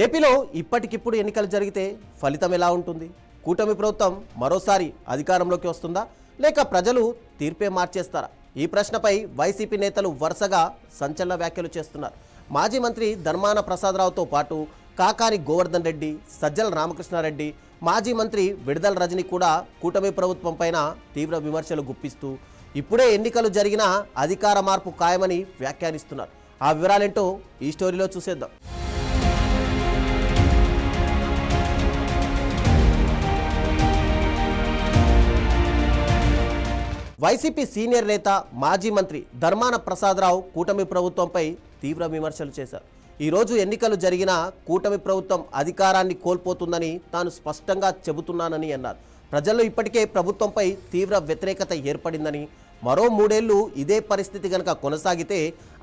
ఏపీలో ఇప్పటికిప్పుడు ఎన్నికలు జరిగితే ఫలితం ఎలా ఉంటుంది? కూటమి ప్రభుత్వం మరోసారి అధికారంలోకి వస్తుందా, లేక ప్రజలు తీర్పే మార్చేస్తారా? ఈ ప్రశ్నపై వైసీపీ నేతలు వరుసగా సంచలన వ్యాఖ్యలు చేస్తున్నారు. మాజీ మంత్రి ధర్మాన ప్రసాదరావుతో పాటు కాకాని గోవర్ధన్ రెడ్డి, సజ్జల రామకృష్ణారెడ్డి, మాజీ మంత్రి విడుదల రజని కూడా కూటమి ప్రభుత్వం పైన తీవ్ర విమర్శలు గుప్పిస్తూ ఇప్పుడే ఎన్నికలు జరిగినా అధికార మార్పు ఖాయమని వ్యాఖ్యానిస్తున్నారు. ఆ వివరాలేంటో ఈ స్టోరీలో చూసేద్దాం. వైసీపీ సీనియర్ నేత మాజీ మంత్రి ధర్మాన ప్రసాదరావు కూటమి ప్రభుత్వంపై తీవ్ర విమర్శలు చేశారు. ఈరోజు ఎన్నికలు జరిగినా కూటమి ప్రభుత్వం అధికారాన్ని కోల్పోతుందని తాను స్పష్టంగా చెబుతున్నానని అన్నారు. ప్రజల్లో ఇప్పటికే ప్రభుత్వంపై తీవ్ర వ్యతిరేకత ఏర్పడిందని, మరో 3 ఏళ్లు ఇదే పరిస్థితి గనక కొనసాగితే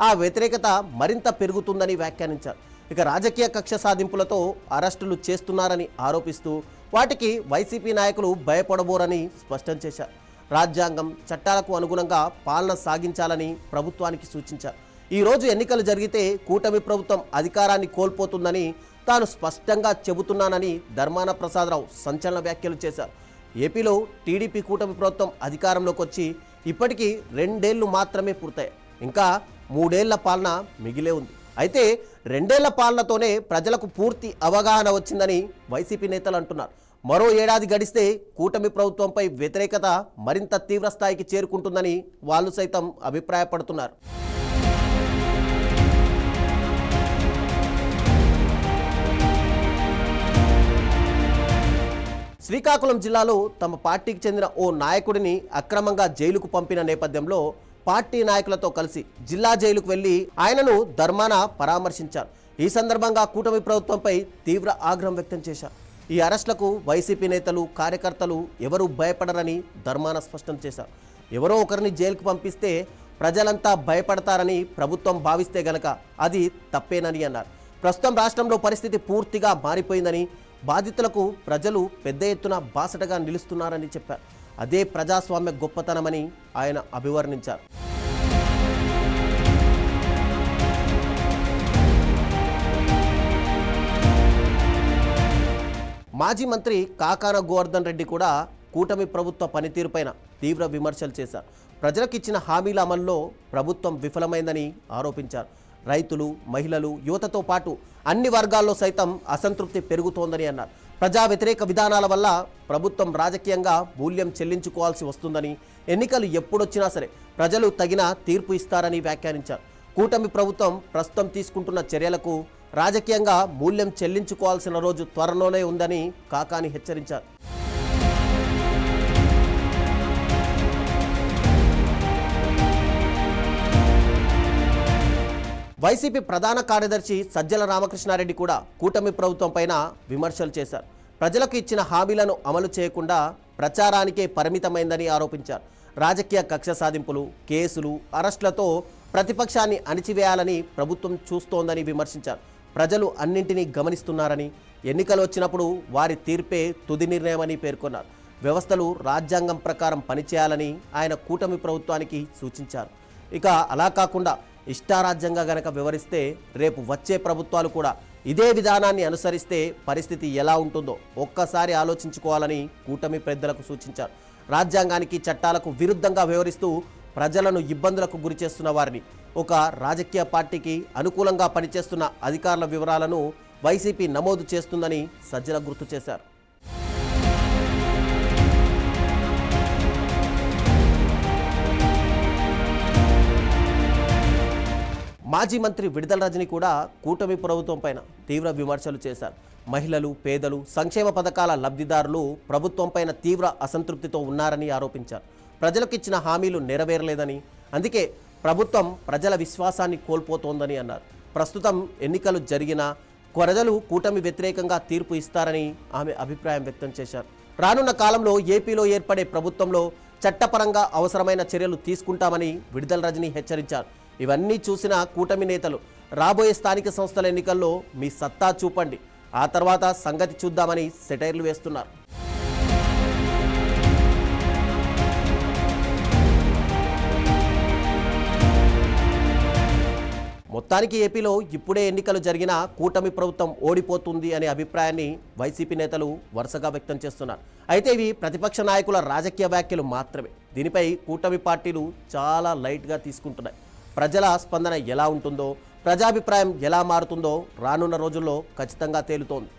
ఆ వ్యతిరేకత మరింత పెరుగుతుందని వ్యాఖ్యానించారు. ఇక రాజకీయ కక్ష సాధింపులతో అరెస్టులు చేస్తున్నారని ఆరోపిస్తూ వాటికి వైసీపీ నాయకులు భయపడబోరని స్పష్టం చేశారు. రాజ్యాంగం, చట్టాలకు అనుగుణంగా పాలన సాగించాలని ప్రభుత్వానికి సూచించారు. ఈరోజు ఎన్నికలు జరిగితే కూటమి ప్రభుత్వం అధికారాన్ని కోల్పోతుందని తాను స్పష్టంగా చెబుతున్నానని ధర్మాన ప్రసాదరావు సంచలన వ్యాఖ్యలు చేశారు. ఏపీలో టీడీపీ కూటమి ప్రభుత్వం అధికారంలోకి వచ్చి ఇప్పటికీ 2 ఏళ్లు మాత్రమే పూర్తయ్యాయి. ఇంకా 3 ఏళ్ల పాలన మిగిలే ఉంది. అయితే 2 ఏళ్ల పాలనతోనే ప్రజలకు పూర్తి అవగాహన వచ్చిందని వైసీపీ నేతలు అంటున్నారు. మరో ఏడాది గడిస్తే కూటమి ప్రభుత్వంపై వ్యతిరేకత మరింత తీవ్ర స్థాయికి చేరుకుంటుందని వాళ్ళు సైతం అభిప్రాయపడుతున్నారు. శ్రీకాకుళం జిల్లాలో తమ పార్టీకి చెందిన ఓ నాయకుడిని అక్రమంగా జైలుకు పంపిన నేపథ్యంలో పార్టీ నాయకులతో కలిసి జిల్లా జైలుకు వెళ్లి ఆయనను ధర్మాన పరామర్శించారు. ఈ సందర్భంగా కూటమి ప్రభుత్వంపై తీవ్ర ఆగ్రహం వ్యక్తం చేశారు. ఈ అరెస్టులకు వైసీపీ నేతలు, కార్యకర్తలు ఎవరూ భయపడరని ధర్మాన స్పష్టం చేశారు. ఎవరో ఒకరిని జైలుకు పంపిస్తే ప్రజలంతా భయపడతారని ప్రభుత్వం భావిస్తే గనక అది తప్పేనని అన్నారు. ప్రస్తుతం రాష్ట్రంలో పరిస్థితి పూర్తిగా మారిపోయిందని, బాధితులకు ప్రజలు పెద్ద ఎత్తున బాసటగా నిలుస్తున్నారని చెప్పారు. అదే ప్రజాస్వామ్య గొప్పతనమని ఆయన అభివర్ణించారు. మాజీ మంత్రి కాకాన గోవర్ధన్ రెడ్డి కూడా కూటమి ప్రభుత్వ పనితీరుపైన తీవ్ర విమర్శలు చేశారు. ప్రజలకు ఇచ్చిన హామీల అమల్లో ప్రభుత్వం విఫలమైందని ఆరోపించారు. రైతులు, మహిళలు, యువతతో పాటు అన్ని వర్గాల్లో సైతం అసంతృప్తి పెరుగుతోందని అన్నారు. ప్రజా వ్యతిరేక విధానాల వల్ల ప్రభుత్వం రాజకీయంగా మూల్యం చెల్లించుకోవాల్సి వస్తుందని, ఎన్నికలు ఎప్పుడొచ్చినా సరే ప్రజలు తగిన తీర్పు ఇస్తారని వ్యాఖ్యానించారు. కూటమి ప్రభుత్వం ప్రస్తుతం తీసుకుంటున్న చర్యలకు రాజకీయంగా మూల్యం చెల్లించుకోవాల్సిన రోజు త్వరలోనే ఉందని కాకాని హెచ్చరించారు. వైసీపీ ప్రధాన కార్యదర్శి సజ్జల రామకృష్ణారెడ్డి కూడా కూటమి ప్రభుత్వం పైన విమర్శలు చేశారు. ప్రజలకు ఇచ్చిన హామీలను అమలు చేయకుండా ప్రచారానికే పరిమితమైందని ఆరోపించారు. రాజకీయ కక్ష సాధింపులు, కేసులు, అరెస్టులతో ప్రతిపక్షాన్ని అణిచివేయాలని ప్రభుత్వం చూస్తోందని విమర్శించారు. ప్రజలు అన్నింటినీ గమనిస్తున్నారని, ఎన్నికలు వచ్చినప్పుడు వారి తీర్పే తుది నిర్ణయమని పేర్కొన్నారు. వ్యవస్థలు రాజ్యాంగం ప్రకారం పనిచేయాలని ఆయన కూటమి ప్రభుత్వానికి సూచించారు. ఇక అలా కాకుండా ఇష్టారాజ్యంగా గనక వివరిస్తే రేపు వచ్చే ప్రభుత్వాలు కూడా ఇదే విధానాన్ని అనుసరిస్తే పరిస్థితి ఎలా ఉంటుందో ఒక్కసారి ఆలోచించుకోవాలని కూటమి పెద్దలకు సూచించారు. రాజ్యాంగానికి, చట్టాలకు విరుద్ధంగా వ్యవహరిస్తూ ప్రజలను ఇబ్బందులకు గురి చేస్తున్న వారిని, ఒక రాజకీయ పార్టీకి అనుకూలంగా పనిచేస్తున్న అధికారుల వివరాలను వైసీపీ నమోదు చేస్తుందని సజ్జల గుర్తు చేశారు. మాజీ మంత్రి విడుదల రజని కూడా కూటమి ప్రభుత్వం పైన తీవ్ర విమర్శలు చేశారు. మహిళలు, పేదలు, సంక్షేమ పథకాల లబ్ధిదారులు ప్రభుత్వం పైన తీవ్ర అసంతృప్తితో ఉన్నారని ఆరోపించారు. ప్రజలకు ఇచ్చిన హామీలు నెరవేరలేదని, అందుకే ప్రభుత్వం ప్రజల విశ్వాసాన్ని కోల్పోతోందని అన్నారు. ప్రస్తుతం ఎన్నికలు జరిగినా ప్రజలు కూటమి వ్యతిరేకంగా తీర్పు ఇస్తారని ఆమె అభిప్రాయం వ్యక్తం చేశారు. రానున్న కాలంలో ఏపీలో ఏర్పడే ప్రభుత్వంలో చట్టపరంగా అవసరమైన చర్యలు తీసుకుంటామని విడుదల రజని హెచ్చరించారు. ఇవన్నీ చూసిన కూటమి నేతలు రాబోయే స్థానిక సంస్థల ఎన్నికల్లో మీ సత్తా చూపండి, ఆ తర్వాత సంగతి చూద్దామని సెటైర్లు వేస్తున్నారు. మొత్తానికి ఏపీలో ఇప్పుడే ఎన్నికలు జరిగినా కూటమి ప్రభుత్వం ఓడిపోతుంది అనే అభిప్రాయాన్ని వైసీపీ నేతలు వరుసగా వ్యక్తం చేస్తున్నారు. అయితే ఇవి ప్రతిపక్ష నాయకుల రాజకీయ వ్యాఖ్యలు మాత్రమే. దీనిపై కూటమి పార్టీలు చాలా లైట్గా తీసుకుంటున్నాయి. ప్రజల స్పందన ఎలా ఉంటుందో, ప్రజాభిప్రాయం ఎలా మారుతుందో రానున్న రోజుల్లో ఖచ్చితంగా తేలుతోంది.